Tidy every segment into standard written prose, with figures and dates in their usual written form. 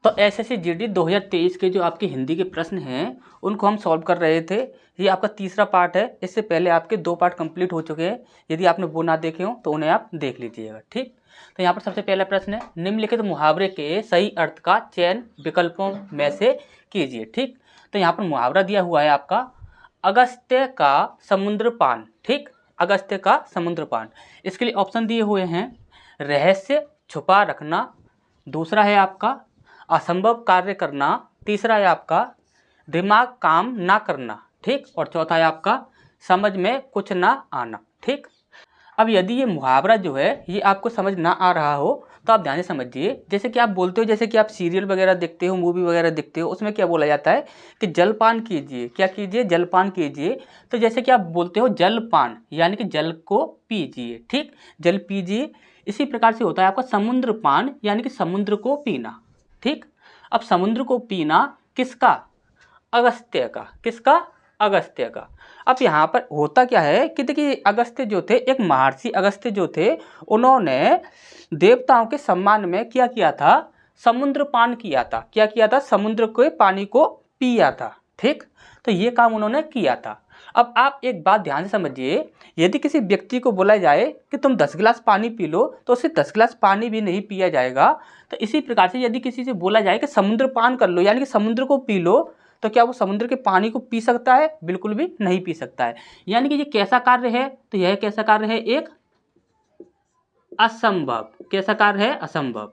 तो SSC GD 2023 के जो आपके हिंदी के प्रश्न हैं उनको हम सॉल्व कर रहे थे। ये आपका तीसरा पार्ट है। इससे पहले आपके 2 पार्ट कंप्लीट हो चुके हैं। यदि आपने वो ना देखे हो तो उन्हें आप देख लीजिएगा, ठीक। तो यहाँ पर सबसे पहला प्रश्न है, निम्नलिखित मुहावरे के सही अर्थ का चयन विकल्पों में से कीजिए, ठीक। तो यहाँ पर मुहावरा दिया हुआ है आपका अगस्त्य का समुद्र पान, ठीक। अगस्त्य का समुद्र पान। इसके लिए ऑप्शन दिए हुए हैं, रहस्य छुपा रखना, दूसरा है आपका असंभव कार्य करना, तीसरा है आपका दिमाग काम ना करना, ठीक, और चौथा है आपका समझ में कुछ ना आना, ठीक। अब यदि ये मुहावरा जो है ये आपको समझ ना आ रहा हो तो आप ध्यान से समझिए। जैसे कि आप बोलते हो, जैसे कि आप सीरियल वगैरह देखते हो, मूवी वगैरह देखते हो, उसमें क्या बोला जाता है कि जलपान कीजिए, क्या कीजिए, जलपान कीजिए। तो जैसे कि आप बोलते हो जलपान यानी कि जल को पीजिए, ठीक, जल पीजिए। इसी प्रकार से होता है आपका समुद्र पान यानी कि समुद्र को पीना, ठीक। अब समुद्र को पीना किसका? अगस्त्य का। किसका? अगस्त्य का। अब यहाँ पर होता क्या है कि देखिए अगस्त्य जो थे, एक महर्षि अगस्त्य जो थे, उन्होंने देवताओं के सम्मान में क्या किया था? समुद्र पान किया था। क्या किया था? समुद्र के पानी को पिया था, ठीक। तो ये काम उन्होंने किया था। अब आप एक बात ध्यान से समझिए, यदि किसी व्यक्ति को बोला जाए कि तुम 10 गिलास पानी पी लो तो उसे 10 गिलास पानी भी नहीं पिया जाएगा। तो इसी प्रकार से यदि किसी से बोला जाए कि समुद्र पान कर लो यानी कि समुद्र को पी लो, तो क्या वो समुद्र के पानी को पी सकता है? बिल्कुल भी नहीं पी सकता है। यानी कि ये कैसा कार्य है? तो यह कैसा कार्य है? एक असंभव। कैसा कार्य है? असंभव।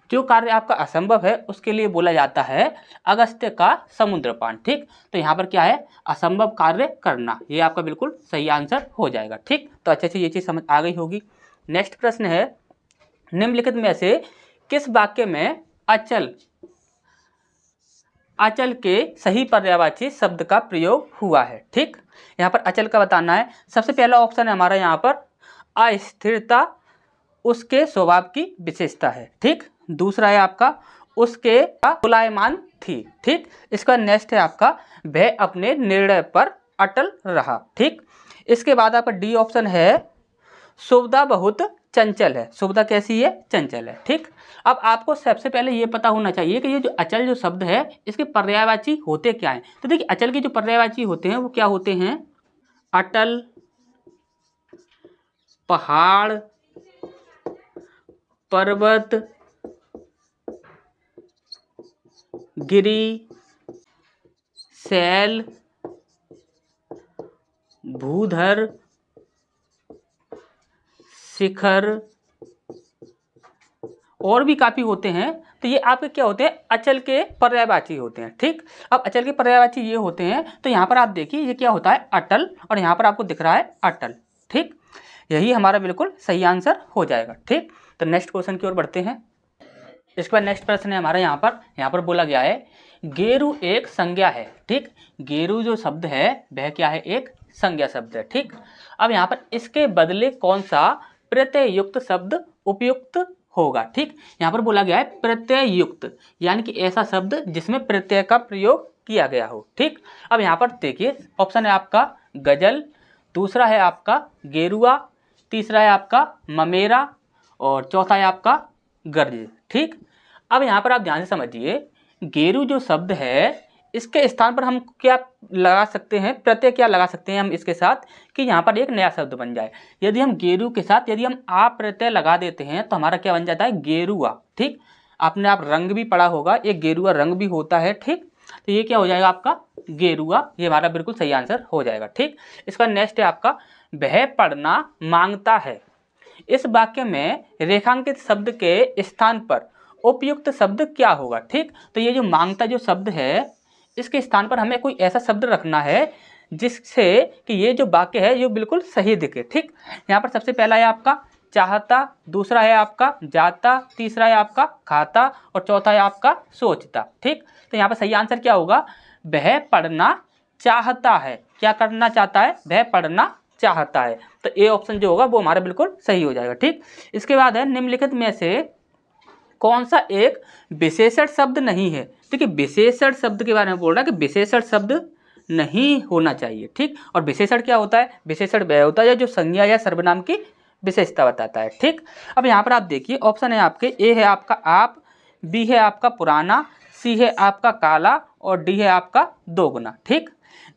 जो कार्य आपका असंभव है उसके लिए बोला जाता है अगस्त्य का समुद्रपान, ठीक। तो यहाँ पर क्या है? असंभव कार्य करना। ये आपका बिल्कुल सही आंसर हो जाएगा, ठीक। तो अच्छे से ये चीज़ समझ आ गई होगी। नेक्स्ट प्रश्न है, निम्नलिखित में से किस वाक्य में अचल अचल के सही पर्यायवाची शब्द का प्रयोग हुआ है, ठीक। यहाँ पर अचल का बताना है। सबसे पहला ऑप्शन है हमारा यहाँ पर अस्थिरता उसके स्वभाव की विशेषता है, ठीक। दूसरा है आपका उसके मुलायमान थी, ठीक। इसका नेक्स्ट है आपका वह अपने निर्णय पर अटल रहा, ठीक। इसके बाद आपका डी ऑप्शन है सुविधा बहुत चंचल है। सुविधा कैसी है? चंचल है, ठीक। अब आपको सबसे पहले ये पता होना चाहिए कि ये जो अचल जो शब्द है इसके पर्यायवाची होते क्या हैं। तो देखिए अचल के जो पर्यायवाची होते हैं वो क्या होते हैं? अटल, पहाड़, पर्वत, गिरी, शैल, भूधर, शिखर और भी काफ़ी होते हैं। तो ये आपके क्या होते हैं? अचल के पर्यायवाची होते हैं, ठीक। अब अचल के पर्यायवाची ये होते हैं। तो यहाँ पर आप देखिए ये क्या होता है? अटल, और यहाँ पर आपको दिख रहा है अटल, ठीक। यही हमारा बिल्कुल सही आंसर हो जाएगा, ठीक। तो नेक्स्ट क्वेश्चन की ओर बढ़ते हैं। इसके बाद नेक्स्ट प्रश्न है हमारा यहाँ पर बोला गया है गेरु एक संज्ञा है, ठीक। गेरु जो शब्द है वह क्या है? एक संज्ञा शब्द है, ठीक। अब यहाँ पर इसके बदले कौन सा प्रत्यय युक्त शब्द उपयुक्त होगा, ठीक। यहाँ पर बोला गया है प्रत्यय युक्त यानी कि ऐसा शब्द जिसमें प्रत्यय का प्रयोग किया गया हो, ठीक। अब यहाँ पर देखिए ऑप्शन है आपका गजल, दूसरा है आपका गेरुआ, तीसरा है आपका ममेरा और चौथा है आपका गर्ज, ठीक। अब यहाँ पर आप ध्यान से समझिए, गेरु जो शब्द है इसके स्थान पर हम क्या लगा सकते हैं? प्रत्यय क्या लगा सकते हैं हम इसके साथ कि यहाँ पर एक नया शब्द बन जाए। यदि हम गेरु के साथ यदि हम आ प्रत्यय लगा देते हैं तो हमारा क्या बन जाता है? गेरुआ, ठीक। आपने आप रंग भी पढ़ा होगा, एक गेरुआ रंग भी होता है, ठीक। तो ये क्या हो जाएगा आपका? गेरुआ। ये हमारा बिल्कुल सही आंसर हो जाएगा, ठीक। इसका नेक्स्ट है आपका वह पढ़ना मांगता है। इस वाक्य में रेखांकित शब्द के स्थान पर उपयुक्त शब्द क्या होगा, ठीक। तो ये जो मांगता जो शब्द है इसके स्थान पर हमें कोई ऐसा शब्द रखना है जिससे कि ये जो वाक्य है ये बिल्कुल सही दिखे, ठीक। यहाँ पर सबसे पहला है आपका चाहता, दूसरा है आपका जाता, तीसरा है आपका खाता और चौथा है आपका सोचता, ठीक। तो यहाँ पर सही आंसर क्या होगा? वह पढ़ना चाहता है। क्या करना चाहता है? वह पढ़ना चाहता है। तो ए ऑप्शन जो होगा वो हमारा बिल्कुल सही हो जाएगा, ठीक। इसके बाद है निम्नलिखित में से कौन सा एक विशेषण शब्द नहीं है? देखिए विशेषण शब्द के बारे में बोल रहा है कि विशेषण शब्द नहीं होना चाहिए, ठीक। और विशेषण क्या होता है? विशेषण वह होता है जो संज्ञा या सर्वनाम की विशेषता बताता है, ठीक। अब यहाँ पर आप देखिए ऑप्शन है आपके ए है आपका आप, बी है आपका पुराना, सी है आपका काला और डी है आपका दोगुना। ठीक,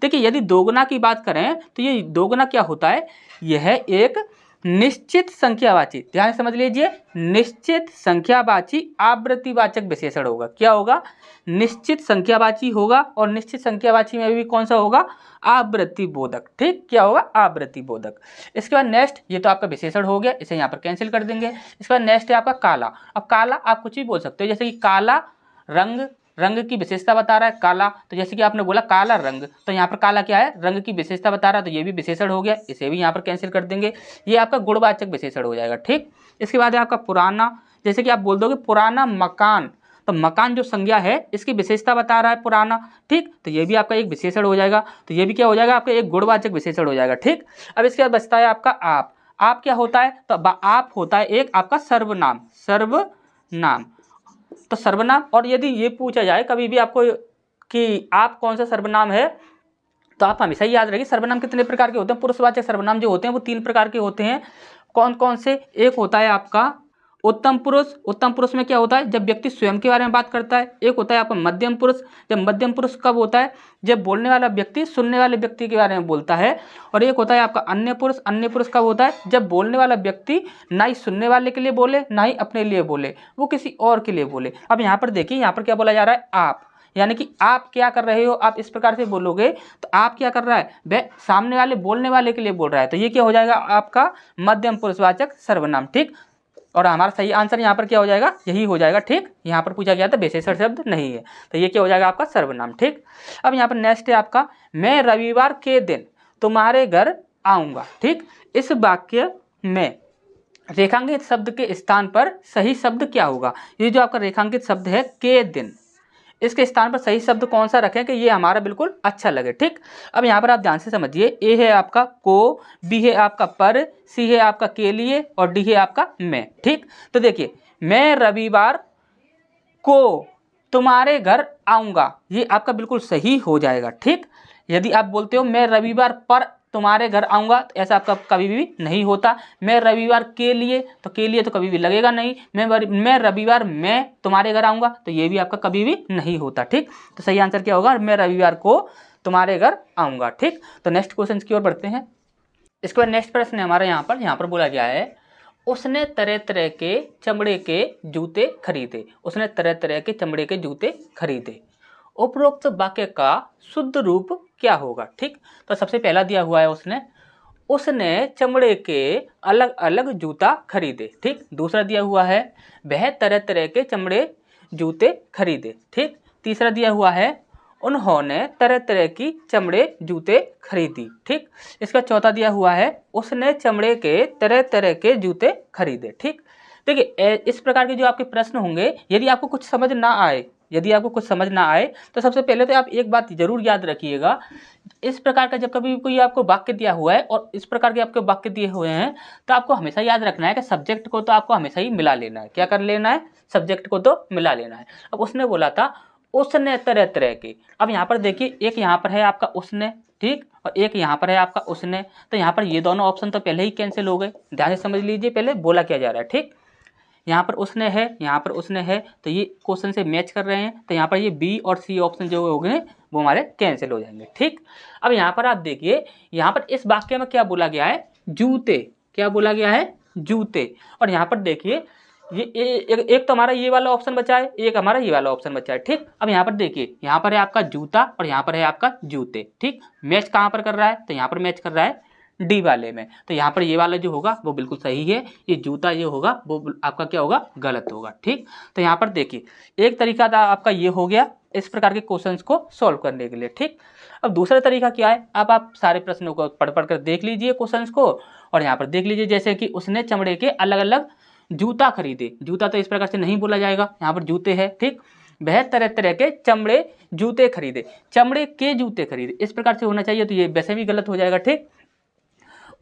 देखिए यदि दोगुना की बात करें तो ये दोगुना क्या होता है, यह एक निश्चित संख्यावाची, ध्यान से समझ लीजिए, निश्चित संख्यावाची आवृत्तिवाचक विशेषण होगा। क्या होगा, निश्चित संख्यावाची होगा और निश्चित संख्यावाची में भी कौन सा होगा, आवृत्ति बोधक। ठीक, क्या होगा, आवृत्ति बोधक। इसके बाद नेक्स्ट, ये तो आपका विशेषण हो गया, इसे यहाँ पर कैंसिल कर देंगे। इसके बाद नेक्स्ट है आपका काला। अब काला आप कुछ भी बोल सकते हो, जैसे कि काला रंग, रंग की विशेषता बता रहा है काला, तो जैसे कि आपने बोला काला रंग, तो यहाँ पर काला क्या है, रंग की विशेषता बता रहा है, तो ये भी विशेषण हो गया, इसे भी यहाँ पर कैंसिल कर देंगे, ये आपका गुणवाचक विशेषण हो जाएगा। ठीक, इसके बाद है आपका पुराना, जैसे कि आप बोल दोगे पुराना मकान, तो मकान जो संज्ञा है इसकी विशेषता बता रहा है पुराना। ठीक, तो ये भी आपका एक विशेषण हो जाएगा, तो ये भी क्या हो जाएगा, आपका एक गुणवाचक विशेषण हो जाएगा। ठीक, अब इसके बाद बचता है आपका आप। आप क्या होता है, तो आप होता है एक आपका सर्वनाम, सर्वनाम, तो सर्वनाम। और यदि ये पूछा जाए कभी भी आपको कि आप कौन सा सर्वनाम है, तो आप हमेशा ही याद रखिए सर्वनाम कितने प्रकार के होते हैं। पुरुषवाचक सर्वनाम जो होते हैं वो 3 प्रकार के होते हैं। कौन कौन से, एक होता है आपका उत्तम पुरुष। उत्तम पुरुष में क्या होता है, जब व्यक्ति स्वयं के बारे में बात करता है। एक होता है आपका मध्यम पुरुष, जब मध्यम पुरुष कब होता है, जब बोलने वाला व्यक्ति सुनने वाले व्यक्ति के बारे में बोलता है। और एक होता है आपका अन्य पुरुष। अन्य पुरुष कब होता है, जब बोलने वाला व्यक्ति ना ही सुनने वाले के लिए बोले ना ही अपने लिए बोले, वो किसी और के लिए बोले। अब यहाँ पर देखिए, यहाँ पर क्या बोला जा रहा है, आप, यानी कि आप क्या कर रहे हो, आप इस प्रकार से बोलोगे तो आप क्या कर रहा है, वह सामने वाले बोलने वाले के लिए बोल रहा है, तो ये क्या हो जाएगा, आपका मध्यम पुरुषवाचक सर्वनाम। ठीक, और हमारा सही आंसर यहाँ पर क्या हो जाएगा, यही हो जाएगा। ठीक, यहाँ पर पूछा गया था विशेषण शब्द नहीं है, तो ये क्या हो जाएगा आपका सर्वनाम। ठीक, अब यहाँ पर नेक्स्ट है आपका मैं रविवार के दिन तुम्हारे घर आऊँगा। ठीक, इस वाक्य में रेखांकित शब्द के स्थान पर सही शब्द क्या होगा, ये जो आपका रेखांकित शब्द है के दिन, इसके स्थान पर सही शब्द कौन सा रखें कि ये हमारा बिल्कुल अच्छा लगे। ठीक, अब यहाँ पर आप ध्यान से समझिए, ए है आपका को, बी है आपका पर, सी है आपका के लिए और डी है आपका मैं। ठीक, तो देखिए मैं रविवार को तुम्हारे घर आऊँगा, ये आपका बिल्कुल सही हो जाएगा। ठीक, यदि आप बोलते हो मैं रविवार पर तुम्हारे घर आऊँगा, तो ऐसा आपका कभी भी नहीं होता। मैं रविवार के लिए, तो के लिए तो कभी भी लगेगा नहीं। मैं रविवार मैं तुम्हारे घर आऊँगा, तो ये भी आपका कभी भी नहीं होता। ठीक, तो सही आंसर क्या होगा, मैं रविवार को तुम्हारे घर आऊँगा। ठीक, तो नेक्स्ट क्वेश्चन की ओर बढ़ते हैं। इसके बाद नेक्स्ट प्रश्न है हमारा यहाँ पर बोला गया है, उसने तरह तरह के चमड़े के जूते खरीदे। उसने तरह तरह के चमड़े के जूते खरीदे। उपरोक्त वाक्य का शुद्ध रूप क्या होगा। ठीक, तो सबसे पहला दिया हुआ है उसने चमड़े के अलग अलग जूता खरीदे। ठीक, दूसरा दिया हुआ है वह तरह तरह के चमड़े जूते खरीदे। ठीक, तीसरा दिया हुआ है उन्होंने तरह तरह की चमड़े जूते खरीदी। ठीक, इसका चौथा दिया हुआ है उसने चमड़े के तरह तरह के जूते खरीदे। ठीक, देखिए इस प्रकार के जो आपके प्रश्न होंगे, यदि आपको कुछ समझ ना आए तो सबसे पहले तो आप एक बात जरूर याद रखिएगा, इस प्रकार का जब कभी कोई आपको वाक्य दिया हुआ है और इस प्रकार के आपके वाक्य दिए हुए हैं, तो आपको हमेशा याद रखना है कि सब्जेक्ट को तो आपको हमेशा ही मिला लेना है। क्या कर लेना है, सब्जेक्ट को तो मिला लेना है। अब उसने बोला था उसने तरह तरह के, अब यहाँ पर देखिए एक यहाँ पर है आपका उसने, ठीक, और एक यहाँ पर है आपका उसने, तो यहाँ पर ये दोनों ऑप्शन तो पहले ही कैंसिल हो गए। ध्यान से समझ लीजिए पहले बोला क्या जा रहा है। ठीक, यहाँ पर उसने है, यहाँ पर उसने है, तो ये क्वेश्चन से मैच कर रहे हैं, तो यहाँ पर ये बी और सी ऑप्शन जो हो गए वो हमारे कैंसिल हो जाएंगे। ठीक, अब यहाँ पर आप देखिए, यहाँ पर इस वाक्य में क्या बोला गया है, जूते, क्या बोला गया है, जूते। और यहाँ पर देखिए ये एक तो हमारा ये वाला ऑप्शन बचा है, एक हमारा ये वाला ऑप्शन बचा है। ठीक, अब यहाँ पर देखिए, यहाँ पर है आपका जूता और यहाँ पर है आपका जूते। ठीक, मैच कहाँ पर कर रहा है, तो यहाँ पर मैच कर रहा है डी वाले में, तो यहाँ पर ये वाला जो होगा वो बिल्कुल सही है, ये जूता ये होगा वो आपका क्या होगा, गलत होगा। ठीक, तो यहाँ पर देखिए एक तरीका था आपका ये हो गया इस प्रकार के क्वेश्चंस को सॉल्व करने के लिए। ठीक, अब दूसरा तरीका क्या है, अब आप सारे प्रश्नों को पढ़ कर देख लीजिए क्वेश्चंस को, और यहाँ पर देख लीजिए जैसे कि उसने चमड़े के अलग अलग जूता खरीदे। जूता तो इस प्रकार से नहीं बोला जाएगा, यहाँ पर जूते है। ठीक, वह तरह तरह के चमड़े जूते खरीदे, चमड़े के जूते खरीदे, इस प्रकार से होना चाहिए, तो ये वैसे भी गलत हो जाएगा। ठीक,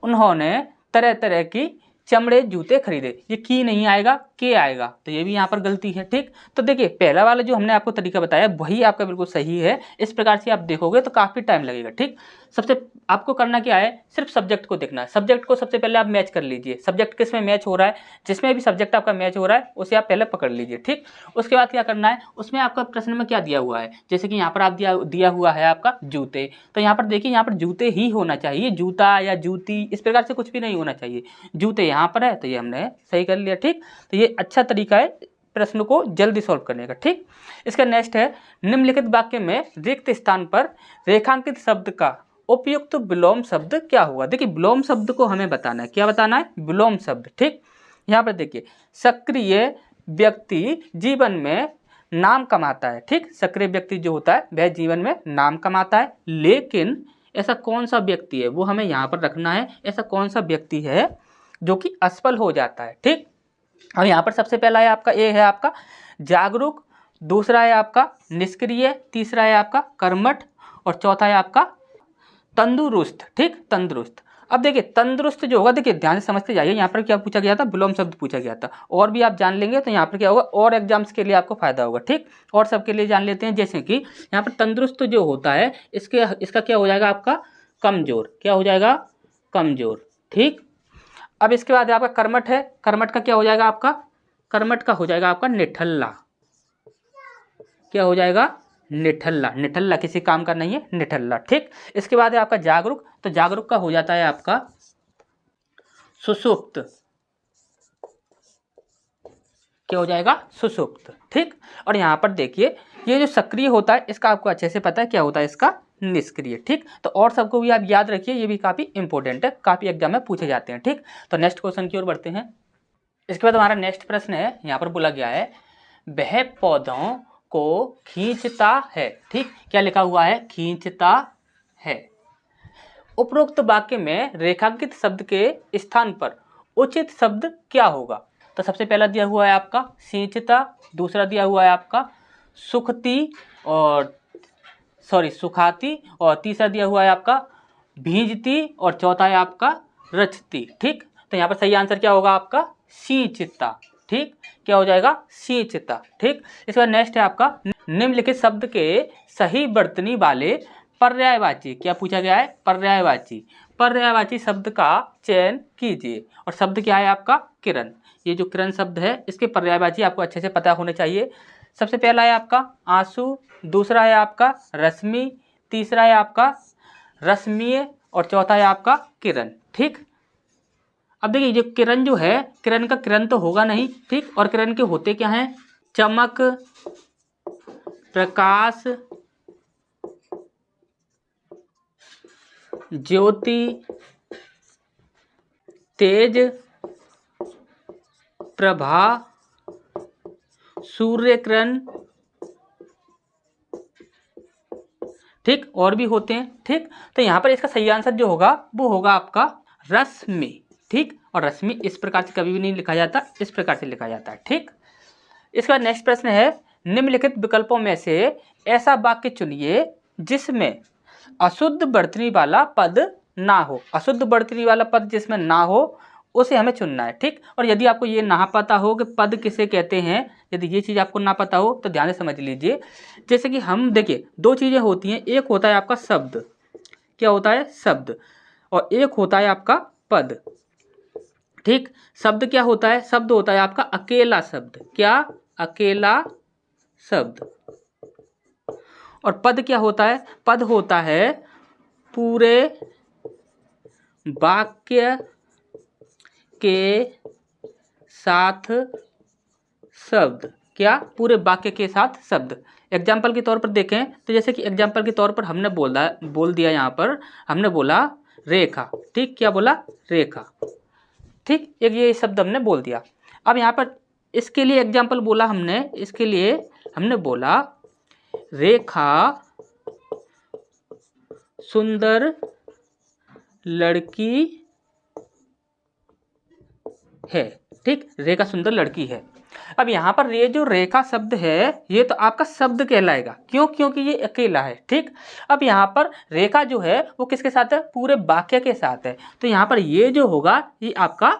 उन्होंने तरह तरह की चमड़े जूते खरीदे, ये की नहीं आएगा, के आएगा, तो ये भी यहाँ पर गलती है। ठीक, तो देखिए पहला वाला जो हमने आपको तरीका बताया वही आपका बिल्कुल सही है। इस प्रकार से आप देखोगे तो काफ़ी टाइम लगेगा। ठीक, सबसे आपको करना क्या है, सिर्फ सब्जेक्ट को देखना है। सब्जेक्ट को सबसे पहले आप मैच कर लीजिए, सब्जेक्ट किस में मैच हो रहा है, जिसमें भी सब्जेक्ट आपका मैच हो रहा है उसे आप पहले पकड़ लीजिए। ठीक, उसके बाद क्या करना है, उसमें आपका प्रश्न में क्या दिया हुआ है, जैसे कि यहाँ पर आप दिया हुआ है आपका जूते, तो यहाँ पर देखिए यहाँ पर जूते ही होना चाहिए, जूता या जूती इस प्रकार से कुछ भी नहीं होना चाहिए। जूते यहाँ पर है तो ये हमने सही कर लिया। ठीक, तो ये अच्छा तरीका है प्रश्न को जल्दी सॉल्व करने का। ठीक, इसका नेक्स्ट है, निम्नलिखित वाक्य में रिक्त स्थान पर रेखांकित शब्द का उपयुक्त विलोम शब्द क्या हुआ। देखिए विलोम शब्द को हमें बताना है, क्या बताना है, विलोम शब्द। ठीक, यहाँ पर देखिए सक्रिय व्यक्ति जीवन में नाम कमाता है। ठीक, सक्रिय व्यक्ति जो होता है वह जीवन में नाम कमाता है, लेकिन ऐसा कौन सा व्यक्ति है वो हमें यहाँ पर रखना है, ऐसा कौन सा व्यक्ति है जो कि असफल हो जाता है। ठीक, अब यहाँ पर सबसे पहला है आपका ए है आपका जागरूक, दूसरा है आपका निष्क्रिय, तीसरा है आपका कर्मठ और चौथा है आपका तंदुरुस्त। ठीक, तंदुरुस्त। अब देखिए तंदुरुस्त जो होगा, देखिए ध्यान से समझते जाइए, यहाँ पर क्या पूछा गया था, विलोम शब्द पूछा गया था। और भी आप जान लेंगे तो यहाँ पर क्या होगा, और एग्जाम्स के लिए आपको फायदा होगा। ठीक, और सबके लिए जान लेते हैं। जैसे कि यहाँ पर तंदुरुस्त जो होता है इसका क्या हो जाएगा आपका कमजोर, क्या हो जाएगा कमजोर। ठीक, अब इसके बाद आपका कर्मठ है, कर्मठ का क्या हो जाएगा आपका, कर्मठ का हो जाएगा आपका निठल्ला, क्या हो जाएगा निठल्ला, निठल्ला किसी काम का नहीं है, निठल्ला। ठीक, इसके बाद है आपका जागरूक, तो जागरूक का हो जाता है आपका सुसुप्त, क्या हो जाएगा सुसुप्त। ठीक, और यहाँ पर देखिए ये जो सक्रिय होता है इसका आपको अच्छे से पता है क्या होता है, इसका निष्क्रिय। ठीक, तो और सबको भी आप याद रखिए, ये भी काफ़ी इंपॉर्टेंट है, काफ़ी एग्जाम में पूछे जाते हैं। ठीक, तो नेक्स्ट क्वेश्चन की ओर बढ़ते हैं। इसके बाद हमारा नेक्स्ट प्रश्न है, यहाँ पर बोला गया है वह पौधों को खींचता है। ठीक, क्या लिखा हुआ है, खींचता है। उपरोक्त वाक्य में रेखांकित शब्द के स्थान पर उचित शब्द क्या होगा। तो सबसे पहला दिया हुआ है आपका सींचता, दूसरा दिया हुआ है आपका सुखाती और तीसरा दिया हुआ है आपका भींजती और चौथा है आपका रचती। ठीक, तो यहाँ पर सही आंसर क्या होगा आपका सींचता। ठीक, क्या हो जाएगा सींचता। ठीक, इसके बाद नेक्स्ट है आपका निम्नलिखित शब्द के सही वर्तनी वाले पर्यायवाची, क्या पूछा गया है, पर्यायवाची, पर्यायवाची शब्द का चयन कीजिए। और शब्द क्या है आपका किरण, ये जो किरण शब्द है इसके पर्यायवाची आपको अच्छे से पता होने चाहिए। सबसे पहला है आपका आंसू, दूसरा है आपका रश्मि, तीसरा है आपका रश्मीय और चौथा है आपका किरण। ठीक, अब देखिए जो किरण जो है, किरण का किरण तो होगा नहीं। ठीक, और किरण के होते क्या हैं, चमक, प्रकाश, ज्योति, तेज, प्रभा, सूर्य किरण। ठीक, और भी होते हैं। ठीक, तो यहाँ पर इसका सही आंसर जो होगा वो होगा आपका रश्मि। ठीक, और रश्मि इस प्रकार से कभी भी नहीं लिखा जाता, इस प्रकार से लिखा जाता है। ठीक, इसका नेक्स्ट प्रश्न है निम्नलिखित विकल्पों में से ऐसा वाक्य चुनिए जिसमें अशुद्ध वर्तनी वाला पद ना हो। अशुद्ध वर्तनी वाला पद जिसमें ना हो उसे हमें चुनना है। ठीक, और यदि आपको ये ना पता हो कि पद किसे कहते हैं, यदि ये चीज़ आपको ना पता हो तो ध्यान से समझ लीजिए। जैसे कि हम देखिए दो चीज़ें होती हैं, एक होता है आपका शब्द, क्या होता है शब्द, और एक होता है आपका पद। ठीक, शब्द क्या होता है, शब्द होता है आपका अकेला शब्द, क्या अकेला शब्द, और पद क्या होता है, पद होता है पूरे वाक्य के साथ शब्द, क्या पूरे वाक्य के साथ शब्द। एग्जाम्पल के तौर पर देखें तो जैसे कि एग्जाम्पल के तौर पर हमने बोल दिया यहाँ पर हमने बोला रेखा। ठीक, क्या बोला रेखा। ठीक, एक ये शब्द हमने बोल दिया। अब यहाँ पर इसके लिए एग्जाम्पल बोला हमने, इसके लिए हमने बोला रेखा सुंदर लड़की है। ठीक, रेखा सुंदर लड़की है। अब यहाँ पर ये जो रेखा शब्द है ये तो आपका शब्द कहलाएगा, क्यों, क्योंकि ये अकेला है। ठीक, अब यहाँ पर रेखा जो है वो किसके साथ है, पूरे वाक्य के साथ है, तो यहाँ पर ये जो होगा ये आपका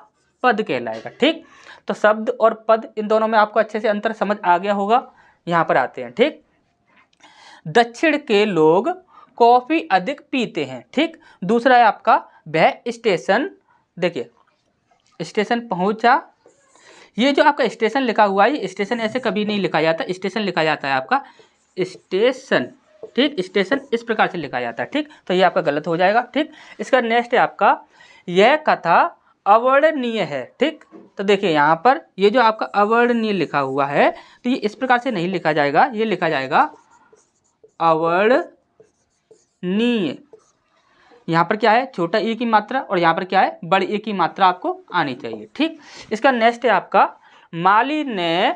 पद कहलाएगा। ठीक, तो शब्द और पद इन दोनों में आपको अच्छे से अंतर समझ आ गया होगा। यहाँ पर आते हैं। ठीक, दक्षिण के लोग कॉफी अधिक पीते हैं। ठीक, दूसरा है आपका वह स्टेशन, देखिए स्टेशन पहुंचा। ये जो आपका स्टेशन लिखा हुआ है, स्टेशन ऐसे कभी नहीं लिखा जाता, स्टेशन लिखा जाता है आपका स्टेशन। ठीक, स्टेशन इस प्रकार से लिखा जाता है। ठीक, तो ये आपका गलत हो जाएगा। ठीक, इसका नेक्स्ट है आपका यह कथा अवर्णनीय है। ठीक, तो देखिए यहाँ पर ये जो आपका अवर्णनीय लिखा हुआ है, तो ये इस प्रकार से नहीं लिखा जाएगा, ये लिखा जाएगा अवर्णनीय। यहाँ पर क्या है, छोटा ई की मात्रा, और यहाँ पर क्या है, बड़ी ई की मात्रा आपको आनी चाहिए। ठीक, इसका नेक्स्ट है आपका माली ने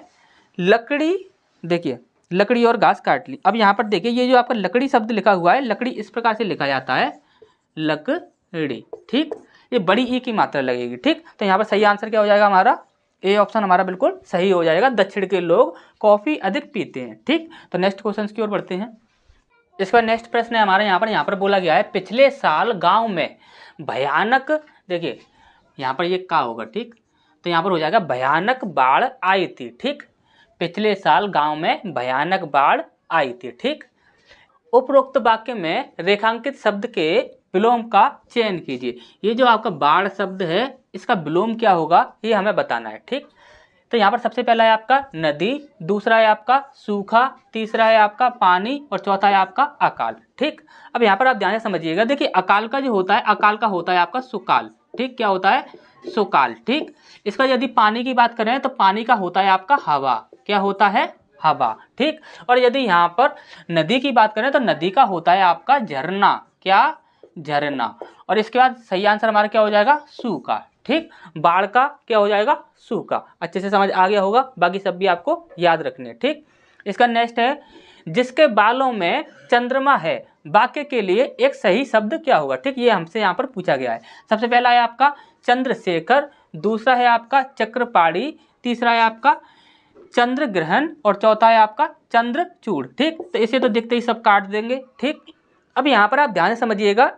लकड़ी, देखिए लकड़ी और घास काट ली। अब यहाँ पर देखिए ये जो आपका लकड़ी शब्द लिखा हुआ है, लकड़ी इस प्रकार से लिखा जाता है लकड़ी। ठीक, ये बड़ी ई की मात्रा लगेगी। ठीक, तो यहाँ पर सही आंसर क्या हो जाएगा, हमारा ए ऑप्शन हमारा बिल्कुल सही हो जाएगा। दक्षिण के लोग कॉफी अधिक पीते हैं। ठीक, तो नेक्स्ट क्वेश्चन की ओर बढ़ते हैं। इसका नेक्स्ट प्रश्न है हमारा यहाँ पर बोला गया है पिछले साल गांव में भयानक, देखिए यहाँ पर ये का होगा। ठीक, तो यहाँ पर हो जाएगा भयानक बाढ़ आई थी। ठीक, पिछले साल गांव में भयानक बाढ़ आई थी। ठीक, उपरोक्त वाक्य में रेखांकित शब्द के विलोम का चयन कीजिए। ये जो आपका बाढ़ शब्द है, इसका विलोम क्या होगा ये हमें बताना है। ठीक, तो यहाँ पर सबसे पहला है आपका नदी, दूसरा है आपका सूखा, तीसरा है आपका पानी, और चौथा है आपका अकाल। ठीक, अब यहाँ पर आप ध्यान से समझिएगा। देखिए अकाल का जो होता है, अकाल का होता है आपका सुकाल। ठीक, क्या होता है, सुकाल। ठीक, इसका यदि पानी की बात करें तो पानी का होता है आपका हवा। क्या होता है, हवा। ठीक, और यदि यहाँ पर नदी की बात करें तो नदी का होता है आपका झरना। क्या, झरना। और इसके बाद सही आंसर हमारा क्या हो जाएगा, सूखा। ठीक, बाढ़ का क्या हो जाएगा, सूखा। अच्छे से समझ आ गया होगा, बाकी सब भी आपको याद रखने। ठीक, इसका नेक्स्ट है जिसके बालों में चंद्रमा है, वाक्य के लिए एक सही शब्द क्या होगा। ठीक, ये हमसे यहाँ पर पूछा गया है। सबसे पहला है आपका चंद्रशेखर, दूसरा है आपका चक्रपाणी, तीसरा है आपका चंद्र ग्रहण, और चौथा है आपका चंद्रचूड़। ठीक, तो इसे तो देखते ही सब काट देंगे। ठीक, अब यहाँ पर आप ध्यान से समझिएगा,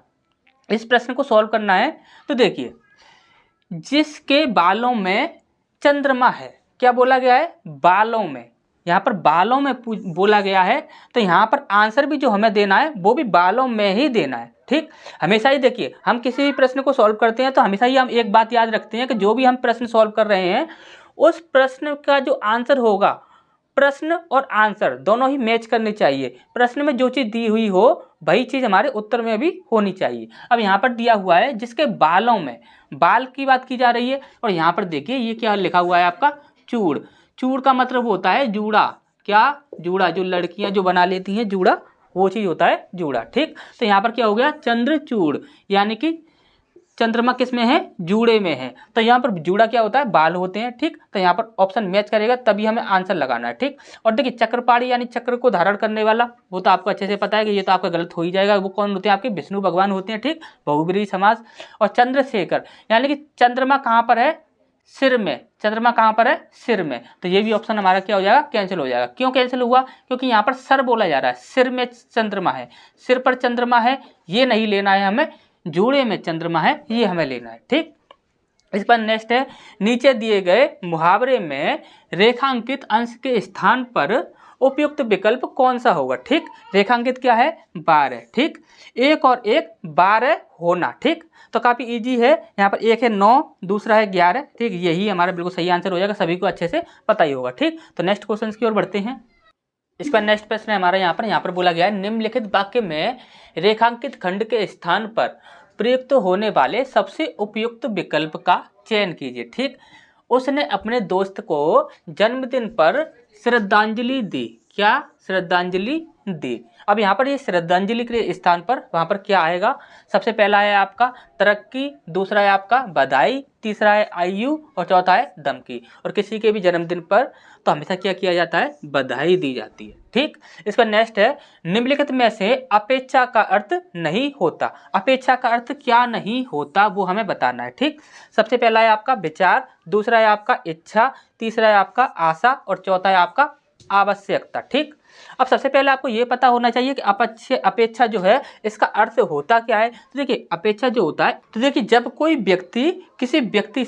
इस प्रश्न को सॉल्व करना है। तो देखिए जिसके बालों में चंद्रमा है, क्या बोला गया है, बालों में। यहाँ पर बालों में बोला गया है, तो यहाँ पर आंसर भी जो हमें देना है वो भी बालों में ही देना है। ठीक, हमेशा ही देखिए हम किसी भी प्रश्न को सॉल्व करते हैं तो हमेशा ही हम एक बात याद रखते हैं कि जो भी हम प्रश्न सॉल्व कर रहे हैं उस प्रश्न का जो आंसर होगा, प्रश्न और आंसर दोनों ही मैच करनी चाहिए। प्रश्न में जो चीज़ दी हुई हो वही चीज़ हमारे उत्तर में भी होनी चाहिए। अब यहाँ पर दिया हुआ है जिसके बालों में, बाल की बात की जा रही है, और यहाँ पर देखिए ये क्या लिखा हुआ है आपका चूड़। चूड़ का मतलब होता है जूड़ा। क्या, जूड़ा, जो लड़कियां जो बना लेती हैं जूड़ा, वो चीज़ होता है जूड़ा। ठीक, तो यहाँ पर क्या हो गया, चंद्रचूड़, यानी कि चंद्रमा किस में है, जूड़े में है। तो यहाँ पर जूड़ा क्या होता है, बाल होते हैं। ठीक, तो यहाँ पर ऑप्शन मैच करेगा तभी हमें आंसर लगाना है। ठीक, और देखिए चक्रपाणी यानी चक्र को धारण करने वाला, वो तो आपको अच्छे से पता है कि ये तो आपका गलत हो ही जाएगा। वो कौन होते हैं, आपके विष्णु भगवान होते हैं। ठीक, बहुब्रीहि समास। और चंद्रशेखर यानी कि चंद्रमा कहाँ पर है, सिर में। चंद्रमा कहाँ पर है, सिर में। तो ये भी ऑप्शन हमारा क्या हो जाएगा, कैंसिल हो जाएगा। क्यों कैंसिल हुआ, क्योंकि यहाँ पर सर बोला जा रहा है, सिर में चंद्रमा है, सिर पर चंद्रमा है, ये नहीं लेना है हमें। जूड़े में चंद्रमा है, ये हमें लेना है। ठीक, इस पर नेक्स्ट है नीचे दिए गए मुहावरे में रेखांकित अंश के स्थान पर उपयुक्त विकल्प कौन सा होगा। ठीक, रेखांकित क्या है, 12। ठीक, 1 और 1 12 होना। ठीक, तो काफ़ी इजी है। यहाँ पर 1 है 9, दूसरा है 11। ठीक, यही हमारा बिल्कुल सही आंसर हो जाएगा, सभी को अच्छे से पता ही होगा। ठीक, तो नेक्स्ट क्वेश्चन की ओर बढ़ते हैं। इसका नेक्स्ट प्रश्न है हमारा यहाँ पर बोला गया है निम्नलिखित वाक्य में रेखांकित खंड के स्थान पर प्रयुक्त होने वाले सबसे उपयुक्त विकल्प का चयन कीजिए। ठीक, उसने अपने दोस्त को जन्मदिन पर श्रद्धांजलि दी। क्या, श्रद्धांजलि दी। अब यहाँ पर ये श्रद्धांजलि के स्थान पर वहाँ पर क्या आएगा, सबसे पहला है आपका तरक्की, दूसरा है आपका बधाई, तीसरा है आयु, और चौथा है धमकी। और किसी के भी जन्मदिन पर तो हमेशा क्या किया जाता है, बधाई दी जाती है। ठीक, इसका नेक्स्ट है निम्नलिखित में से अपेक्षा का अर्थ नहीं होता। अपेक्षा का अर्थ क्या नहीं होता वो हमें बताना है। ठीक, सबसे पहला है आपका विचार, दूसरा है आपका इच्छा, तीसरा है आपका आशा, और चौथा है आपका आवश्यकता। ठीक, अब सबसे पहले आपको ये पता होना चाहिए कि अपेक्षा जो है इसका अर्थ होता क्या है। तो देखिए अपेक्षा जो होता है, तो देखिए जब कोई व्यक्ति किसी व्यक्ति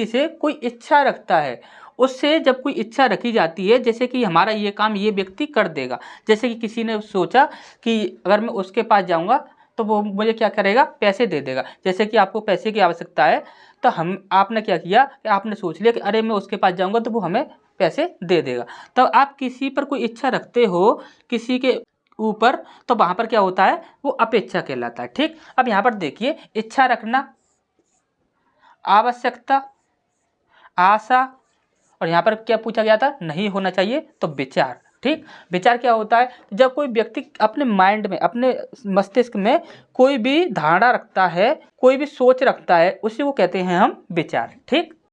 से कोई इच्छा रखता है, उससे जब कोई इच्छा रखी जाती है, जैसे कि हमारा ये काम ये व्यक्ति कर देगा, जैसे कि किसी ने सोचा कि अगर मैं उसके पास जाऊंगा तो वो मुझे क्या करेगा, पैसे दे देगा। जैसे कि आपको पैसे की आवश्यकता है, तो आपने क्या किया कि आपने सोच लिया कि अरे मैं उसके पास जाऊंगा तो वो हमें पैसे दे देगा। तो आप किसी पर कोई इच्छा रखते हो किसी के ऊपर, तो वहां पर क्या होता है, वो अपेक्षा कहलाता है। ठीक, अब यहाँ पर देखिए इच्छा रखना, आवश्यकता, आशा, और यहाँ पर क्या पूछा गया था, नहीं होना चाहिए तो विचार। ठीक, विचार क्या होता है, जब कोई व्यक्ति अपने माइंड में, अपने मस्तिष्क में कोई भी धारणा रखता है, कोई भी सोच रखता है, उसे वो कहते हैं हम विचार। ठीक,